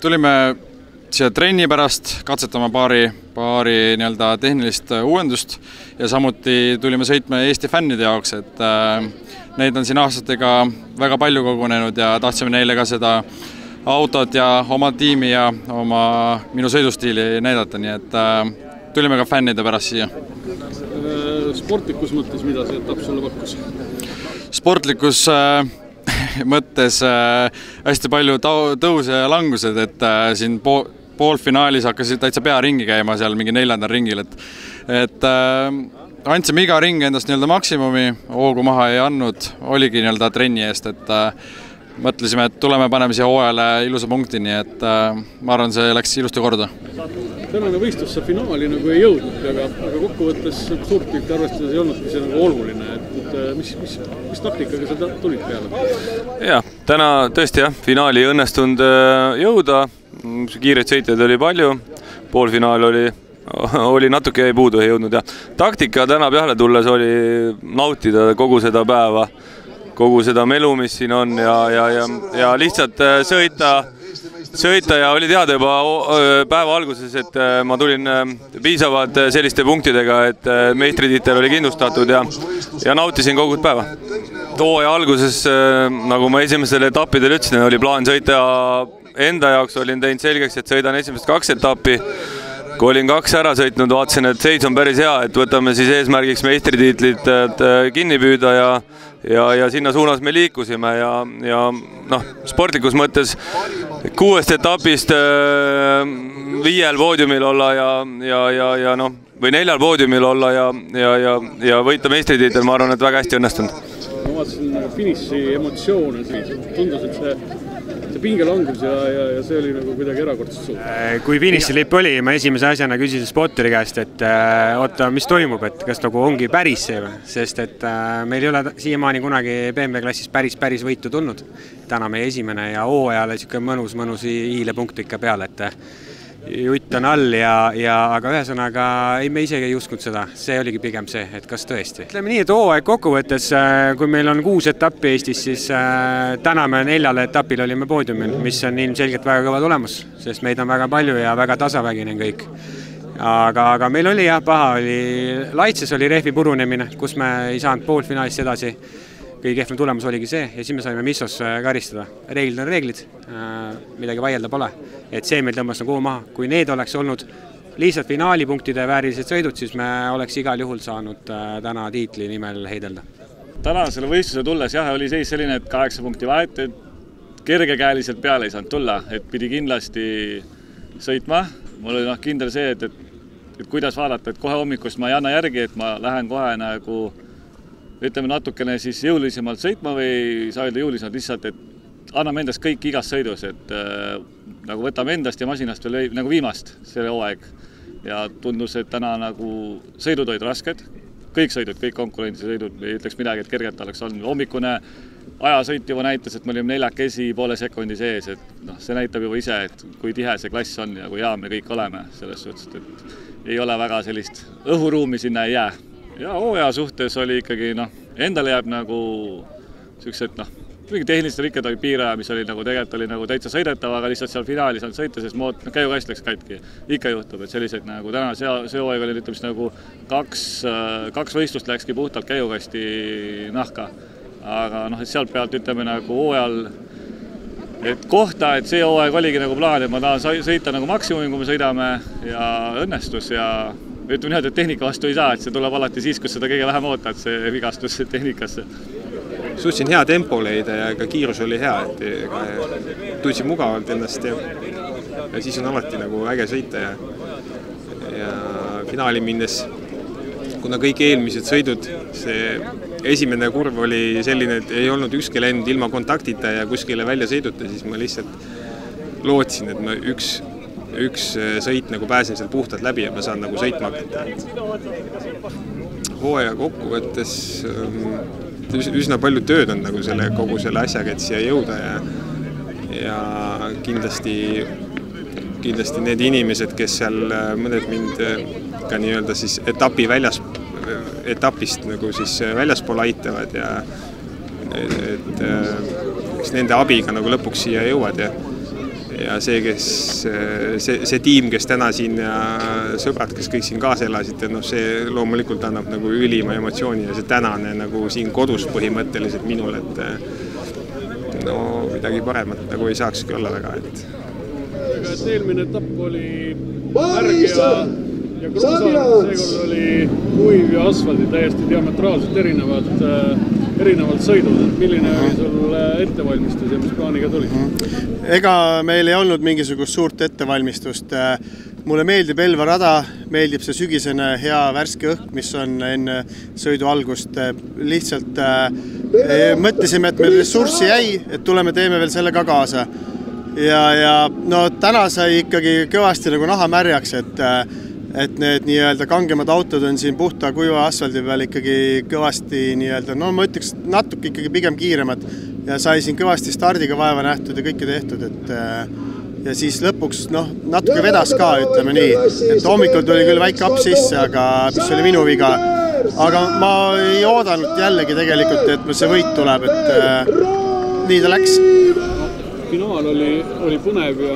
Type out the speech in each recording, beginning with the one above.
tulime siia trenni pärast katsetama paari nii-öelda tehnilist uuendust ja samuti tulime sõitma Eesti fännide jaoks, et neid on siin aastatega väga palju kogunenud ja tahtsime neile ka seda autot ja oma tiimi ja minu sõidustiili näidata, nii et tulime ka fännide pärast siia. Sportlikus mõttes, mida see etapp sulle pakkus? Sportlikus mõttes hästi palju tõuse ja langused, et siin poolfinaalis hakkasid täitsa pea ringi käima seal mingi 4. ringil, et andsime iga ring endast nii-öelda maksimumi, hoogu maha ei andnud, oligi nii-öelda trenni eest, et mõtlesime, et tuleme paneme siia hooajale ilusa punkti, nii et ma arvan, see läks ilusti korda. Tänane võistlus sa finaali nagu ei jõudnud, aga kokkuvõttes suurt pilti arvestades ei olnudki see nagu oluline, et mis taktikaga sa tulid peale? Jah, täna tõesti finaali ei õnnestunud jõuda, kiireid sõitjaid oli palju, poolfinaal oli natuke jäi puudu, ei jõudnud. Taktika täna peale tulles oli nautida kogu seda päeva, kogu seda melu, mis siin on ja lihtsalt sõita ja oli teada juba päeva alguses, et ma tulin piisavalt selliste punktidega, et meistritiitel oli kindlustatud ja nautisin kogu päeva. Hooaja alguses, nagu ma esimesel etappidel ütlesin, oli plaan sõita enda jaoks, olin teinud selgeks, et sõidan esimest 2 etappi. Kui olin 2 ära sõitnud, vaatasin, et seis on päris hea, et võtame siis eesmärgiks meistritiitlit kinni püüda ja sinna suunas me liikusime ja sportlikus mõttes 6 etapist 5 poodiumil olla või 4 poodiumil olla ja võita meistritiitel, ma arvan, et väga hästi õnnestunud. Ma vaatasin finiši emotsioone, tundus, et see pingelangus ja see oli nagu kuidagi erakordselt suur. Kui finishilipp oli, ma esimese asjana küsisin Spotteri käest, et oota, mis toimub, et kas nagu ongi päris see või? Sest et meil ei ole siiamaani kunagi BMW klassis päris võitu tulnud. Täna meie esimene ja hooajale mõnus hiilepunkt ikka peale, et jutt on all aga ühesõnaga me isegi ei uskunud seda, see oligi pigem see, et kas tõesti. Ütleme nii, et hooaeg kokkuvõttes, kui meil on 6 etappi Eestis, siis täna me 4 etapil olime poodiumil, mis on ilmselgelt väga kõva tulemus, sest meid on väga palju ja väga tasavägine kõik. Aga meil oli paha, Laitses oli rehvi purunemine, kus me ei saanud poolfinaalist edasi. Kõige kehvem tulemus oligi see ja siis me saime Missos karistada. Reeglid on reeglid, midagi vaielda pole. Et see meil tõmbas nagu maha. Kui need oleks olnud lihtsalt finaalipunktide väärilised sõidud, siis me oleks igal juhul saanud täna tiitli nimel heidelda. Täna selle võistluse tulles oli seis selline, et 8 punkti vahet, et kergekäeliselt peale ei saanud tulla, et pidi kindlasti sõitma. Mul oli kindel see, et kuidas vaadata, et kohe hommikust ma ei anna järgi, et ma lähen kohe nagu ütleme natukene siis jõulisemalt sõitma või saa öelda jõulisemalt lihtsalt, et anname endast kõik igas sõidus, et nagu võtame endast ja masinast veel nagu viimast selle hooaeg. Ja tundus, et täna nagu sõidud olid rasked, kõik sõidud, kõik konkurentsi sõidud, ei ütleks midagi, et kergelt oleks olnud. Hommikune ajasõit juba näitas, et me olime 4 poole sekundi sees, et see näitab juba ise, et kui tihe see klass on ja kui hea me kõik oleme selles suhtes, et ei ole väga sellist õhuruumi sinna ei jää. Ja hooaja suhtes oli ikkagi, endale jääb nagu sellised, mingi tehnilised rikked oli piiraja, mis oli nagu tegelikult oli nagu täitsa sõidetav, aga lihtsalt seal finaalis on sõita, sest käigukast läks katki. Ikka juhtub, et sellised nagu täna see hooaeg oli ütleme nagu 2 võistlust läkski puhtalt käigukasti nahka. Aga sealt pealt ütleme nagu hooajal, et kohta, et see hooaeg oligi nagu plaan, et ma tahan sõita nagu maksimumi, kui me sõidame ja õnnestus ja ütleme nii, et tehnika vastu ei saa, et see tuleb alati siis, kus seda kõige vähem ootad, see vigastus tehnikasse. Suutsin hea tempo leida ja ka kiirus oli hea, et tundsin mugavalt ennast ja siis on alati nagu äge sõita ja finaali minnes, kuna kõik eelmised sõidud, see esimene kurv oli selline, et ei olnud ükski lend ilma kontaktita ja kuskile välja sõiduta, siis ma lihtsalt lootsin, et ma üks sõit nagu pääsen seal puhtalt läbi ja ma saan nagu sõitma hakata. Hooaja kokkuvõttes üsna palju tööd on nagu kogu selle asjaga, et siia jõuda ja kindlasti need inimesed, kes seal mõned mind ka nii-öelda siis etapist nagu siis väljaspool aitavad ja et nende abiga nagu lõpuks siia jõuad ja see, see tiim, kes täna siin ja sõbrad, kes kõik siin kaasa elasid, no see loomulikult annab nagu ülima emotsiooni ja see tänane nagu siin kodus põhimõtteliselt minul, et no midagi paremat nagu ei saakski olla väga, et eelmine etapp oli märg ja kruusal, seekord oli kuiv ja asfaldi täiesti diametraalselt erinevalt sõidud. Milline oli sul ettevalmistus ja mis plaaniga tuli? Ega meil ei olnud mingisugust suurt ettevalmistust. Mulle meeldib Elva rada, meeldib see sügisene hea värske õhk, mis on enne sõidu algust. Lihtsalt mõtlesime, et meil ressurssi jäi, et tuleme teeme veel selle ka kaasa. Ja no täna sai ikkagi kõvasti nagu naha märjaks, et need nii-öelda kangemad autod on siin puhta kuiva asfaldi peal ikkagi kõvasti nii-öelda, no ma ütleks natuke ikkagi pigem kiiremad ja sai siin kõvasti stardiga vaeva nähtud ja kõike tehtud, et ja siis lõpuks natuke vedas ka, ütleme nii, et hommikul tuli küll väike up sisse, aga mis oli minu viga, aga ma ei oodanud jällegi tegelikult, et see võit tuleb, et nii ta läks. Finaal oli põnev ja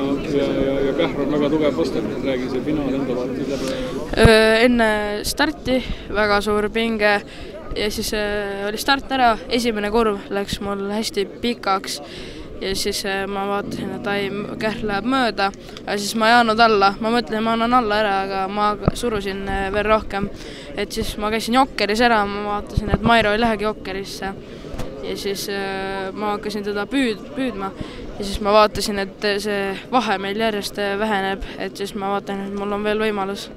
Kähr on väga tugev vastab, et räägi see finaal enda vaates läbi. Enne starti väga suur pinge ja siis oli start ära, esimene kurv läks mul hästi pikaks ja siis ma vaatasin, et Kähr läheb mööda, aga siis ma ei andnud alla, ma mõtlesin, ma annan alla ära, aga ma surusin veel rohkem, et siis ma käisin jokkeris ära, ma vaatasin, et Mairo ei lähegi jokkerisse ja siis ma hakkasin teda püüdma ja siis ma vaatasin, et see vahe meil järjest väheneb, et siis ma vaatan, et mul on veel võimalus.